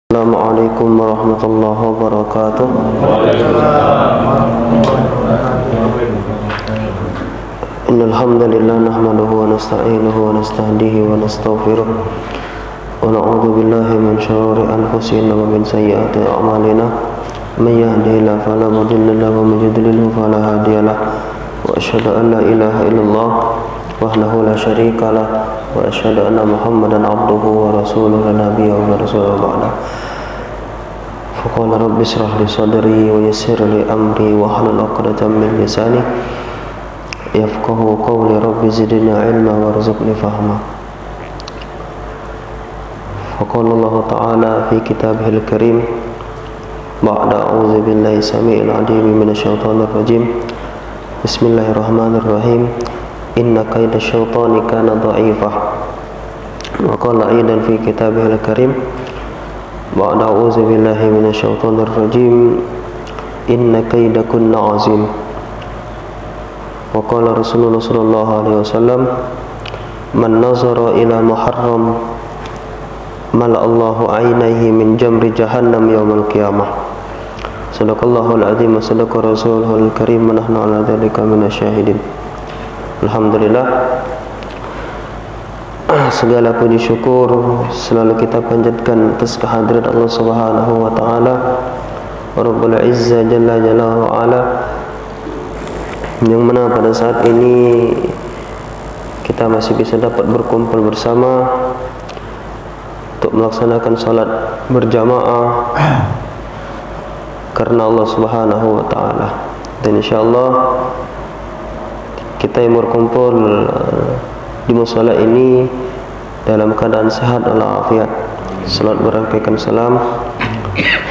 Assalamualaikum warahmatullahi wabarakatuh. Innal hamdalillah nahmaduhu wa nasta'inuhu wa nastahdihi wa nastaghfiruh wa na'udzu billahi min shururi anfusina wa min sayyiati a'malina. May yahdihillahu fala mudilla lahu wa may yudlil fala hadiya lahu. Wa asyhadu an la ilaha illallah wahdahu la syarika lah wa asyhadu anna Muhammadan abduhu wa rasuluhu la nabiyya wa rasuluhu ba'da. Faqala rabbi israh li sadri wa yassir li amri wa hlul 'uqdatam min lisani yafqahu qawli. Rabbi zidni ilma warzuqni fahma. Faqala Allah ta'ala fi kitabihil karim ba'da a'udzu billahi samii'il 'aliim minasyaitonir rajim. Bismillahirrahmanirrahim. Inna kaida syaitani kana dha'ifah. Wa qala aidan fi kitabihil karim ba'da a'udzu billahi minasyaitonir rajim. Inna kaidakunna 'azim. Wa qala Rasulullah sallallahu alaihi wasallam man nazara ila muharram mala Allahu 'ainaihi min jamri jahannam yaumal qiyamah. Sadaqallahul azim wa sadaqa rasuluhul karim wa nahnu 'ala dzalika minasyahidin. Alhamdulillah, segala puji syukur selalu kita panjatkan atas kehadirat Allah Subhanahu wa taala, Rabbul Izzah Jalla Jalaluhu ala, yang mana pada saat ini kita masih bisa dapat berkumpul bersama untuk melaksanakan salat berjamaah karena Allah Subhanahu wa taala. Dan insyaallah kita yang berkumpul di musala ini dalam keadaan sehat walafiat. Salat berangkaikan salam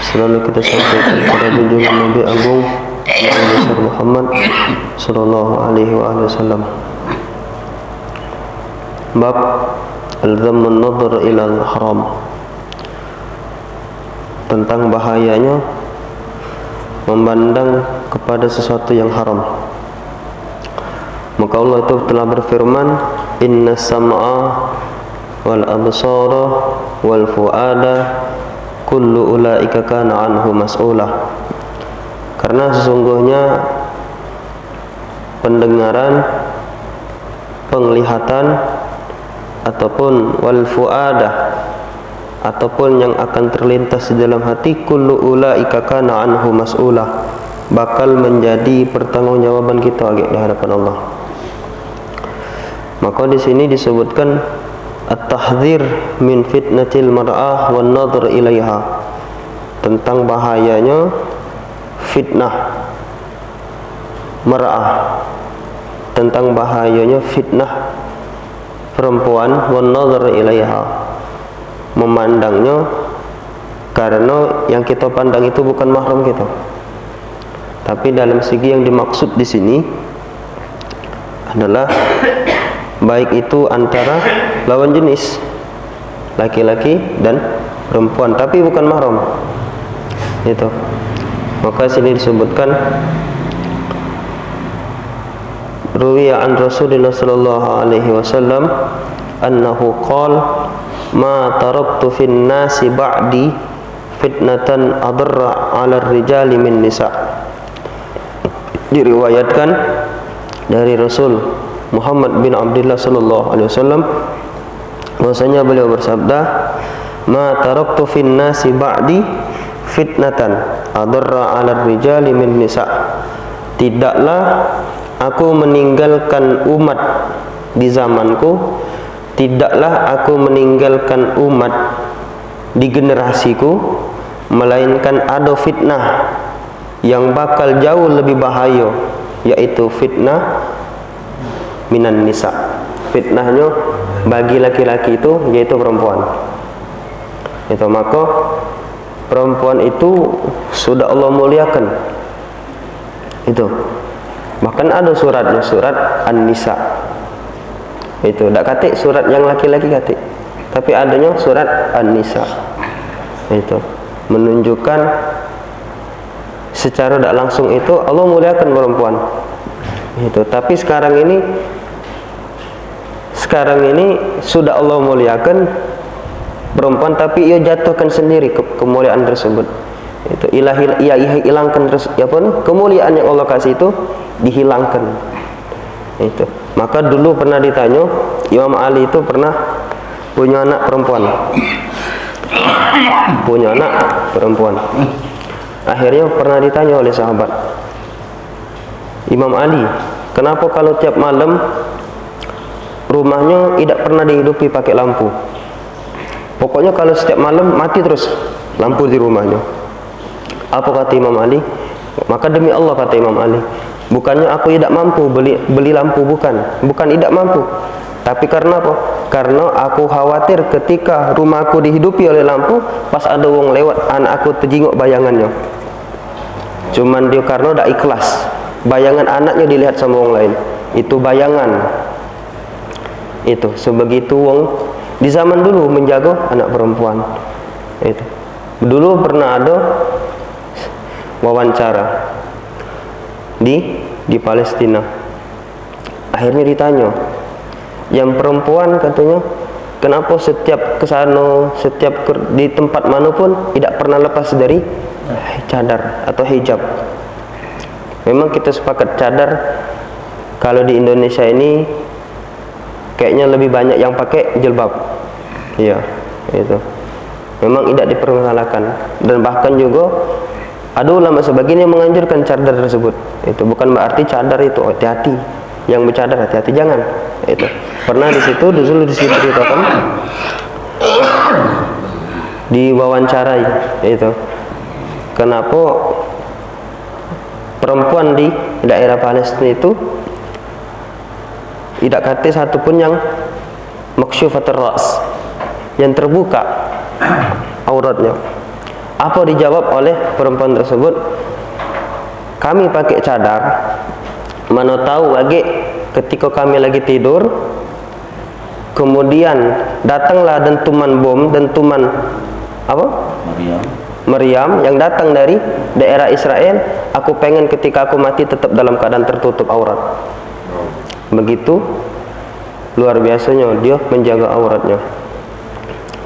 selalu kita sampaikan kepada junjungan Nabi Agung Nabi Muhammad sallallahu alaihi wasallam. Bab al-dhammun nadhar ila al-haram, tentang bahayanya memandang kepada sesuatu yang haram. Maka Allah itu telah berfirman, inna sam'a wal absara wal fu'ada kullu ulaika kana anhu mas'ula. Karena sesungguhnya pendengaran, penglihatan, ataupun wal fu'ada, ataupun yang akan terlintas di dalam hati, kullu ulaika kana anhu mas'ula, bakal menjadi pertanggungjawaban kita di hadapan Allah. Maka di sini disebutkan at-tahdzir min fitnatil mar'ah wan nadhar ilaiha, tentang bahayanya fitnah mar'ah, tentang bahayanya fitnah perempuan, wan nadhar ilaiha, memandangnya karena yang kita pandang itu bukan mahram kita. Tapi dalam segi yang dimaksud di sini adalah baik itu antara lawan jenis, laki-laki dan perempuan, tapi bukan mahram. Itu. Maka sini disebutkan ruwiya an Rasulullah sallallahu alaihi wasallam annahu qala ma taraktu fin nasi ba'di fitnatan adarra 'ala ar-rijali min nisa. Diriwayatkan dari Rasul Muhammad bin Abdullah sallallahu alaihi wasallam bahwasanya beliau bersabda, ma taraktu fin nasi ba'di fitnatan adarra 'ala rijali min nisa. Tidaklah aku meninggalkan umat di zamanku, tidaklah aku meninggalkan umat di generasiku, melainkan ada fitnah yang bakal jauh lebih bahaya, yaitu fitnah minan nisa. Fitnahnya bagi laki-laki itu yaitu perempuan. Itu maka perempuan itu sudah Allah muliakan. Itu. Bahkan ada suratnya, surat An-Nisa. Itu tak katik surat yang laki-laki katik. Tapi adanya surat An-Nisa. Itu menunjukkan secara tak langsung itu Allah muliakan perempuan. Itu. Tapi sekarang ini sudah Allah muliakan, perempuan, tapi ia jatuhkan sendiri kemuliaan tersebut. Itu ia hilangkan kemuliaan yang Allah kasih itu dihilangkan. Itu. Maka dulu pernah ditanya, Imam Ali itu pernah punya anak perempuan. Punya anak perempuan. Akhirnya pernah ditanya oleh sahabat, Imam Ali, kenapa kalau tiap malam rumahnya tidak pernah dihidupi pakai lampu? Pokoknya kalau setiap malam mati terus lampu di rumahnya. Apa kata Imam Ali? Maka demi Allah, kata Imam Ali, bukannya aku tidak mampu beli lampu, bukan tidak mampu, tapi karena apa? Karena aku khawatir ketika rumahku dihidupi oleh lampu, pas ada wong lewat, anak aku terjenguk bayangannya. Cuman dia karena tidak ikhlas, bayangan anaknya dilihat sama wong lain. Itu bayangan. Itu sebegitu wong di zaman dulu menjaga anak perempuan. Itu dulu pernah ada wawancara di Palestina. Akhirnya ditanya, yang perempuan katanya, kenapa setiap kesana, setiap di tempat manapun tidak pernah lepas dari cadar atau hijab? Memang kita sepakat cadar. Kalau di Indonesia ini kayaknya lebih banyak yang pakai jilbab. Iya, itu. Memang tidak dipermasalahkan, dan bahkan juga ada ulama sebagian yang menganjurkan cadar tersebut. Itu bukan berarti cadar itu hati-hati. Yang bercadar hati-hati, jangan. Itu. Pernah di situ dulu diceritakan, diwawancarai itu. Kenapa perempuan di daerah Palestina itu tidak kata satupun yang makshufatur ras, yang terbuka auratnya. Apa dijawab oleh perempuan tersebut? Kami pakai cadar, mana tahu lagi ketika kami lagi tidur, kemudian datanglah dentuman bom, dentuman apa? Maryam yang datang dari daerah Israel. Aku pengen ketika aku mati tetap dalam keadaan tertutup aurat. Begitu luar biasanya dia menjaga auratnya.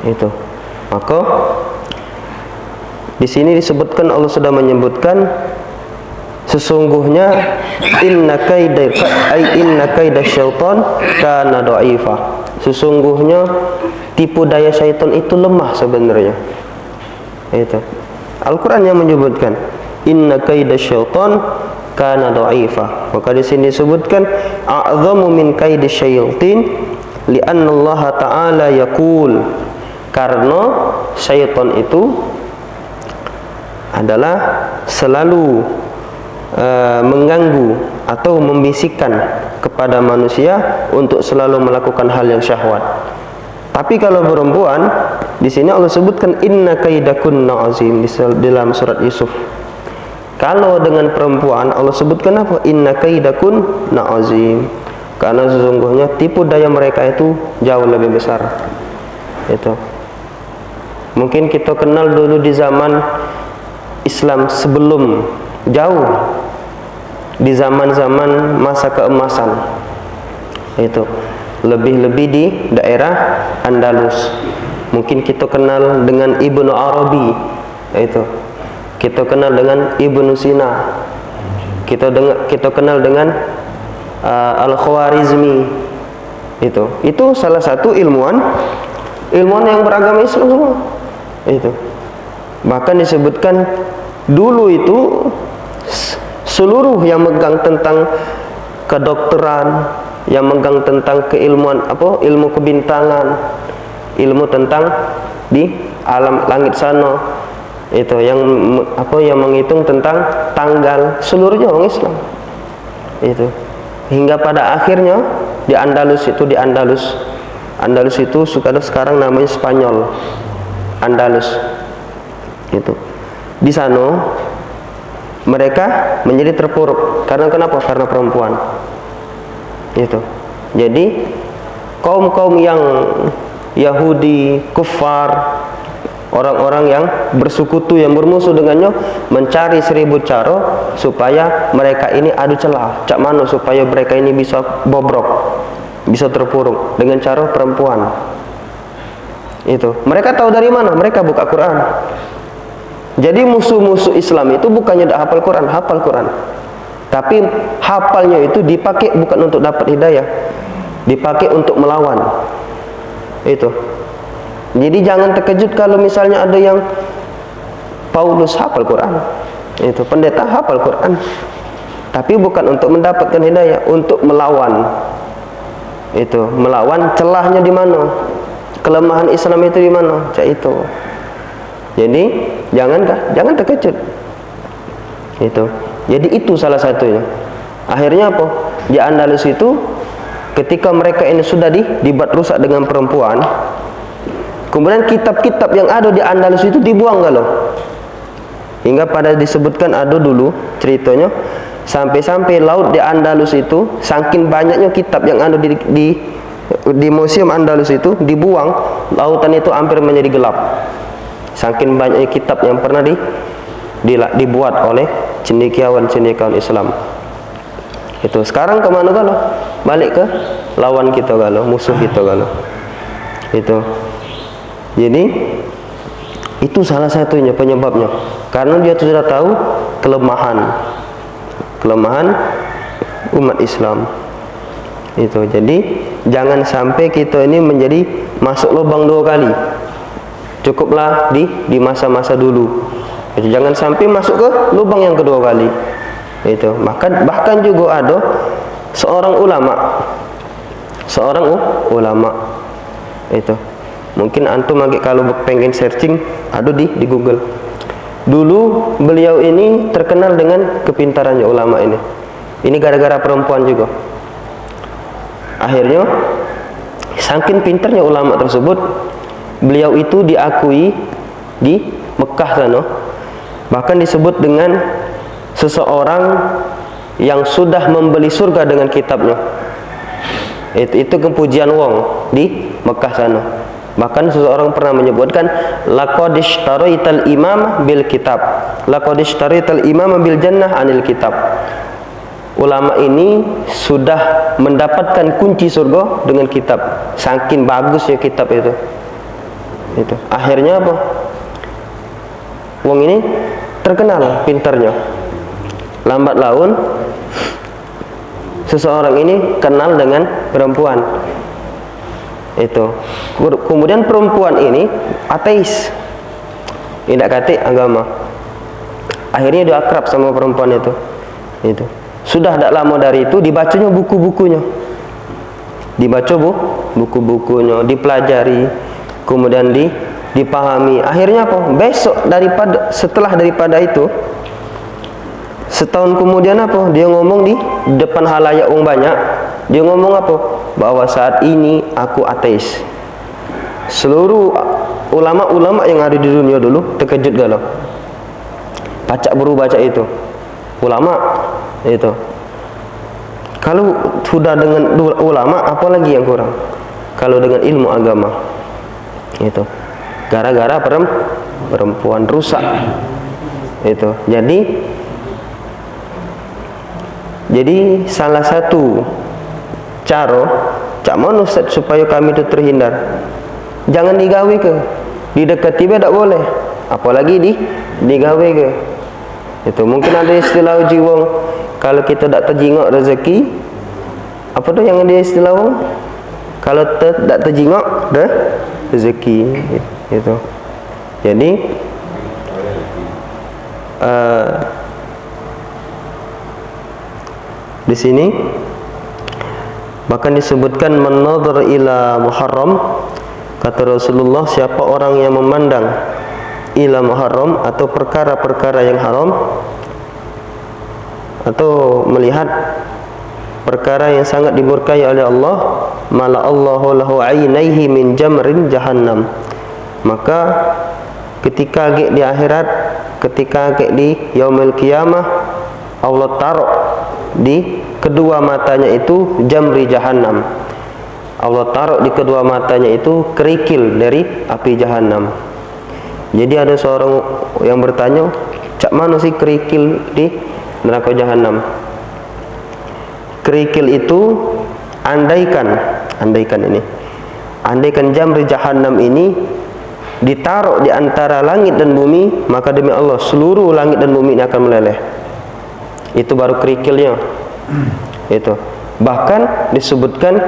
Itu. Maka di sini disebutkan, Allah sudah menyebutkan sesungguhnya inna kaida syaitan kana dha'ifa. Sesungguhnya tipu daya syaitan itu lemah sebenarnya. Itu Al-Qur'an yang menyebutkan inna kaida syaitan kana dha'ifa. Maka di sini disebutkan a'dhamu min kaidi syaitin li'anna Allah Ta'ala yaqul, karena syaitan itu adalah selalu mengganggu atau membisikkan kepada manusia untuk selalu melakukan hal yang syahwat. Tapi kalau perempuan, di sini Allah sebutkan inna kaidakunna azim di dalam surat Yusuf. Kalau dengan perempuan Allah sebutkan apa? Inna kaidakunna azim. Karena sesungguhnya tipu daya mereka itu jauh lebih besar. Itu. Mungkin kita kenal dulu di zaman Islam sebelum jauh, di zaman-zaman masa keemasan. Itu lebih-lebih di daerah Andalus. Mungkin kita kenal dengan Ibnu Arabi. Itu kita kenal dengan Ibnu Sina. Kita kenal dengan Al-Khwarizmi. Itu salah satu ilmuwan yang beragama Islam semua. Itu bahkan disebutkan dulu itu seluruh yang megang tentang kedokteran, yang megang tentang keilmuan ilmu kebintangan, ilmu tentang di alam langit sana, itu yang menghitung tentang tanggal, seluruhnya orang Islam. Itu hingga pada akhirnya di Andalus itu sekarang namanya Spanyol, Andalus. Itu di sana mereka menjadi terpuruk karena kenapa? Karena perempuan. Itu jadi kaum-kaum yang Yahudi, kufar, orang-orang yang bersekutu, yang bermusuh dengannya, mencari 1000 cara supaya mereka ini adu celah, cak mana supaya mereka ini bisa bobrok, bisa terpuruk dengan cara perempuan. Itu. Mereka tahu dari mana? Mereka buka Quran. Jadi musuh-musuh Islam itu bukannya tidak hafal Quran, hafal Quran. Tapi hafalnya itu dipakai bukan untuk dapat hidayah, dipakai untuk melawan. Itu. Jadi jangan terkejut kalau misalnya ada yang Paulus hafal Quran. Itu pendeta hafal Quran. Tapi bukan untuk mendapatkan hidayah, untuk melawan. Itu, melawan celahnya di mana? Kelemahan Islam itu di mana? Cak itu. Jadi jangan terkejut. Itu. Jadi itu salah satunya. Akhirnya apa? Di Andalus itu ketika mereka ini sudah dibuat rusak dengan perempuan, kemudian kitab-kitab yang ada di Andalus itu dibuang galau. Hingga pada disebutkan ada dulu ceritanya sampai-sampai laut di Andalus itu saking banyaknya kitab yang ada di museum Andalus itu dibuang, lautan itu hampir menjadi gelap. Saking banyaknya kitab yang pernah dibuat oleh cendekiawan-cendekiawan Islam. Itu sekarang kemana galau? Balik ke lawan kita galau, musuh kita galau. Itu. Jadi itu salah satunya penyebabnya. Karena dia sudah tahu kelemahan umat Islam. Itu. Jadi jangan sampai kita ini menjadi masuk lubang dua kali. Cukuplah di masa-masa dulu. Itu, jangan sampai masuk ke lubang yang kedua kali. Itu. Bahkan juga ada seorang ulama. Itu. Mungkin antum kalau pengen searching ada di Google. Dulu beliau ini terkenal dengan kepintarannya ulama ini. Ini gara-gara perempuan juga. Akhirnya saking pintarnya ulama tersebut, beliau itu diakui di Mekah sana, bahkan disebut dengan seseorang yang sudah membeli surga dengan kitabnya. Itu kepujian wong di Mekah sana. Bahkan seseorang pernah menyebutkan laqad ishtaraital imam bil kitab, laqad ishtaraital imam bil jannah anil kitab. Ulama ini sudah mendapatkan kunci surga dengan kitab. Saking bagusnya kitab itu. Itu. Akhirnya apa? Wong ini terkenal pintarnya. Lambat laun seseorang ini kenal dengan perempuan. Itu. Kemudian perempuan ini ateis, tidak kati agama. Akhirnya dia akrab sama perempuan itu. Itu. Sudah tidak lama dari itu dibacanya buku-bukunya, buku-bukunya, dipelajari, kemudian dipahami. Akhirnya apa? Setelah daripada itu, setahun kemudian apa? Dia ngomong di depan halayak banyak. Dia ngomong apa? Bahwa saat ini aku ateis. Seluruh ulama-ulama yang ada di dunia dulu terkejut galau. Baca itu. Ulama itu. Kalau sudah dengan ulama, apalagi yang kurang? Kalau dengan ilmu agama. Itu. Gara-gara perempuan rusak. Itu. Jadi salah satu cara cak mana Ustaz supaya kami itu terhindar. Jangan digawe ke. Didekati tidak boleh. Apalagi digawe ke. Itu mungkin ada istilah jiwang kalau kita tak terjingok rezeki. Apa tu yang dia istilah wong? Kalau tak terjingok rezeki. Itu. Jadi di sini bahkan disebutkan man-nadhar ila muharram, kata Rasulullah, siapa orang yang memandang ila muharram atau perkara-perkara yang haram, atau melihat perkara yang sangat dimurkai oleh Allah, mala Allahu lahu ainaihi min jamrin jahannam, maka ketika di akhirat, ketika di yaumil qiyamah, Allah taruh di kedua matanya itu jamri jahannam. Allah taruh di kedua matanya itu kerikil dari api jahannam. Jadi ada seorang yang bertanya, cak mana sih kerikil di neraka jahannam? Kerikil itu andaikan ini, andaikan jamri jahannam ini ditaruh di antara langit dan bumi, maka demi Allah seluruh langit dan bumi ini akan meleleh. Itu baru kerikilnya. Itu. Bahkan disebutkan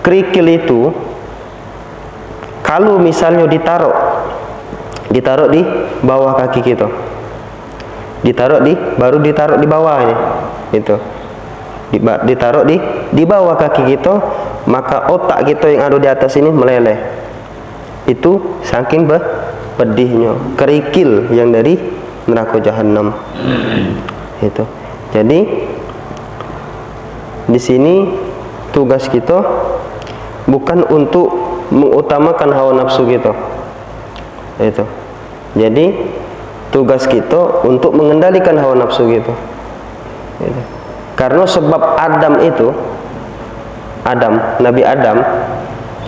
kerikil itu kalau misalnya ditaruh di bawah kaki kita, baru ditaruh di bawahnya, itu ditaruh di bawah kaki kita, maka otak kita yang ada di atas ini meleleh. Itu saking pedihnya kerikil yang dari neraka jahanam. Itu. Jadi di sini tugas kita bukan untuk mengutamakan hawa nafsu kita. Itu. Jadi tugas kita untuk mengendalikan hawa nafsu kita. Itu. Karena sebab Nabi Adam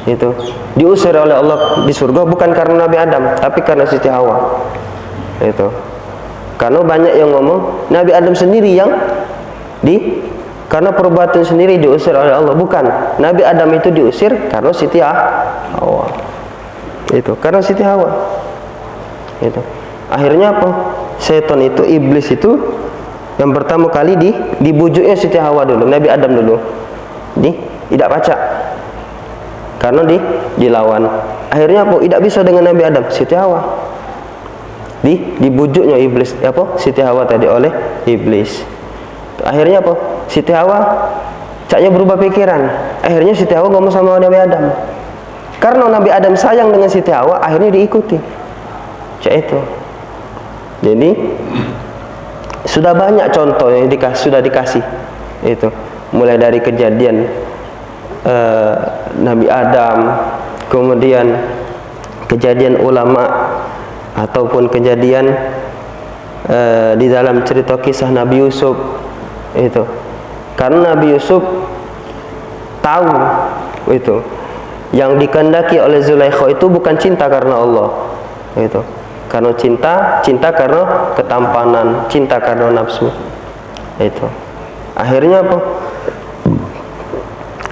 itu diusir oleh Allah di surga bukan karena Nabi Adam, tapi karena Siti Hawa. Itu. Karena banyak yang ngomong Nabi Adam sendiri yang karena perbuatan sendiri diusir oleh Allah. Bukan, Nabi Adam itu diusir karena Siti Hawa. Itu, karena Siti Hawa. Itu. Akhirnya apa? Setan itu, iblis itu yang pertama kali dibujuknya Siti Hawa dulu, Nabi Adam dulu. Tidak baca. Karena dilawan. Akhirnya apa? Tidak bisa dengan Nabi Adam, Siti Hawa. Dibujuknya iblis, Siti Hawa tadi oleh iblis. Akhirnya apa? Siti Hawa caknya berubah pikiran. Akhirnya Siti Hawa ngomong sama Nabi Adam. Karena Nabi Adam sayang dengan Siti Hawa, akhirnya diikuti. Cak itu. Jadi sudah banyak contoh yang sudah dikasih. Itu mulai dari kejadian Nabi Adam, kemudian kejadian ulama, ataupun kejadian di dalam cerita kisah Nabi Yusuf. Itu karena Nabi Yusuf tahu itu yang dikehendaki oleh Zulaikha itu bukan cinta karena Allah. Itu karena cinta karena ketampanan, cinta karena nafsu. Itu akhirnya apa?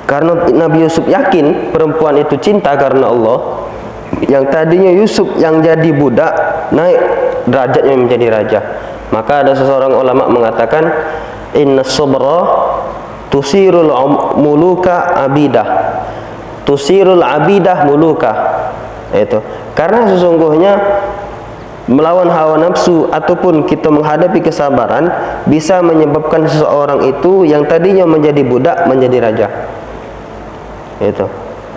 Karena Nabi Yusuf yakin perempuan itu cinta karena Allah, yang tadinya Yusuf yang jadi budak naik derajatnya menjadi raja. Maka ada seseorang ulama mengatakan inna sabra tusirul muluka abidah, tusirul abidah muluka. Itu karena sesungguhnya melawan hawa nafsu ataupun kita menghadapi kesabaran bisa menyebabkan seseorang itu yang tadinya menjadi budak menjadi raja. Itu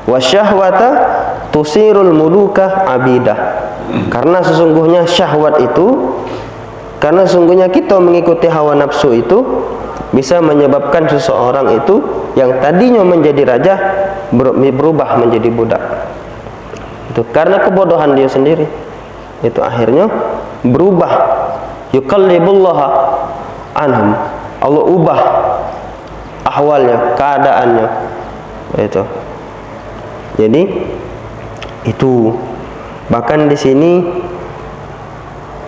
wasyahwata tusirul muluka abidah. Karena sesungguhnya syahwat itu, karena sesungguhnya kita mengikuti hawa nafsu itu bisa menyebabkan seseorang itu yang tadinya menjadi raja berubah menjadi budak. Itu karena kebodohan dia sendiri. Itu akhirnya berubah. Yuqallibullaha anhum. Allah ubah ahwalnya, keadaannya. Itu. Jadi itu bahkan di sini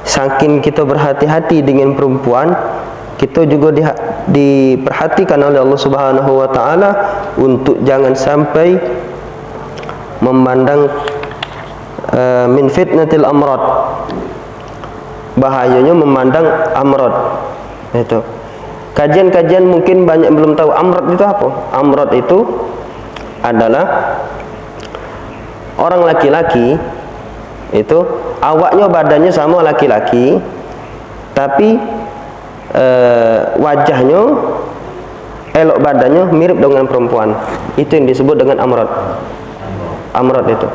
saking kita berhati-hati dengan perempuan, kita juga diperhatikan oleh Allah Subhanahu wa taala untuk jangan sampai memandang min fitnatil amrad, bahayanya memandang amrad. Itu kajian-kajian mungkin banyak belum tahu amrad itu apa. Amrad itu adalah orang laki-laki itu awaknya badannya sama laki-laki, tapi wajahnya elok badannya mirip dengan perempuan. Itu yang disebut dengan amrad. Amrad itu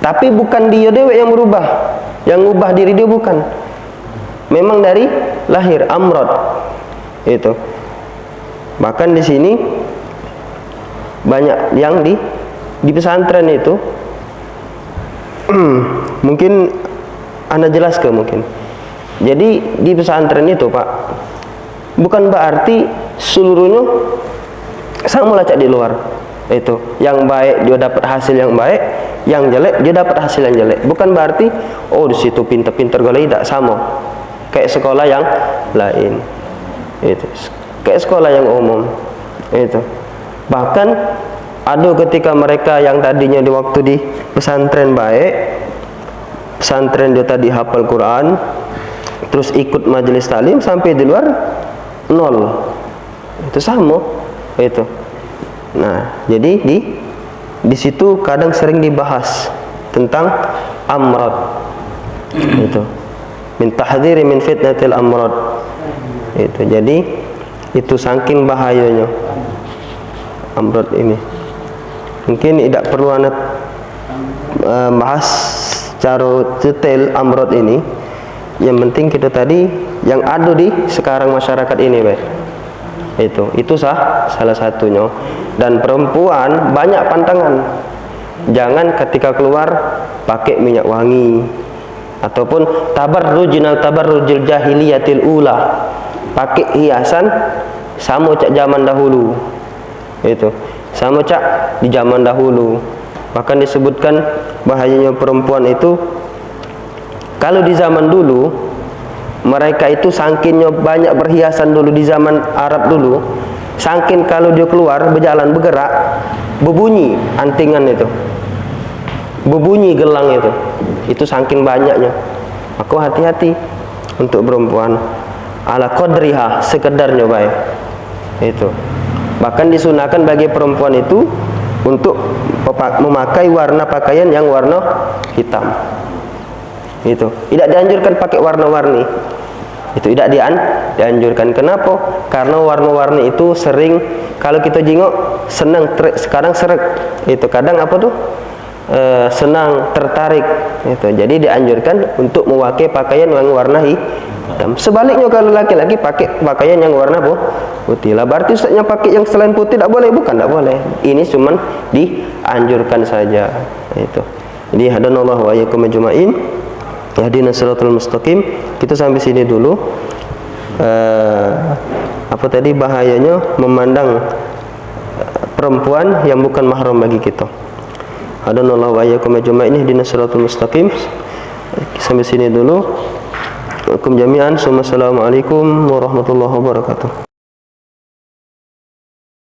tapi bukan dia dewek yang berubah, yang ngubah diri dia bukan, memang dari lahir amrad. Itu bahkan di sini banyak yang di pesantren itu mungkin Anda jelaskan mungkin. Jadi di pesantren itu Pak, bukan berarti seluruhnya sama lah cak di luar. Itu yang baik dia dapat hasil yang baik, yang jelek dia dapat hasil yang jelek. Bukan berarti oh di situ pinter-pinter gala, tidak sama kayak sekolah yang lain. Itu kayak sekolah yang umum. Itu bahkan ada ketika mereka yang tadinya di waktu di pesantren baik, pesantren dia tadi hafal Quran, terus ikut majelis taklim, sampai di luar nol. Itu sama itu. Nah, jadi di situ kadang sering dibahas tentang amrad. Itu. Min tahdhiri min fitnatil amrad. Itu. Jadi itu saking bahayanya amrad ini. Mungkin tidak perlu anak bahas secara detail amrad ini. Yang penting kita tadi yang ada di sekarang masyarakat ini, baik. Itu salah satunya. Dan perempuan banyak pantangan. Jangan ketika keluar pakai minyak wangi, ataupun tabarrujil jahiliyatil ula, pakai hiasan sama cak zaman dahulu. Itu sama cak di zaman dahulu. Bahkan disebutkan bahayanya perempuan itu, kalau di zaman dulu mereka itu saking banyak berhiasan dulu di zaman Arab dulu, saking kalau dia keluar berjalan bergerak berbunyi antingan itu, berbunyi gelang itu saking banyaknya. Aku hati-hati untuk perempuan, ala qadriha, sekedarnya baik. Itu bahkan disunahkan bagi perempuan itu untuk memakai warna pakaian yang warna hitam. Itu tidak dianjurkan pakai warna-warni. Itu tidak dianjurkan. Kenapa? Karena warna-warni itu sering, kalau kita jengok senang, sekarang seret. Itu kadang apa tuh? Senang, tertarik. Itu. Jadi dianjurkan untuk memakai pakaian yang warna hitam. Sebaliknya kalau laki-laki pakai pakaian yang warna putih. Lah berarti ustaznya pakai yang selain putih tidak boleh? Bukan, tidak boleh. Ini cuman dianjurkan saja. Itu. Jadi hadanallahu wa iyyakum ajma'in. Yahdinas siratal mustaqim. Kita sampai sini dulu. Apa tadi bahayanya memandang perempuan yang bukan mahram bagi kita. Hadanallahu wa iyyakum ajma'in. Yahdinas siratal mustaqim. Sampai sini dulu. Assalamualaikum warahmatullahi wabarakatuh.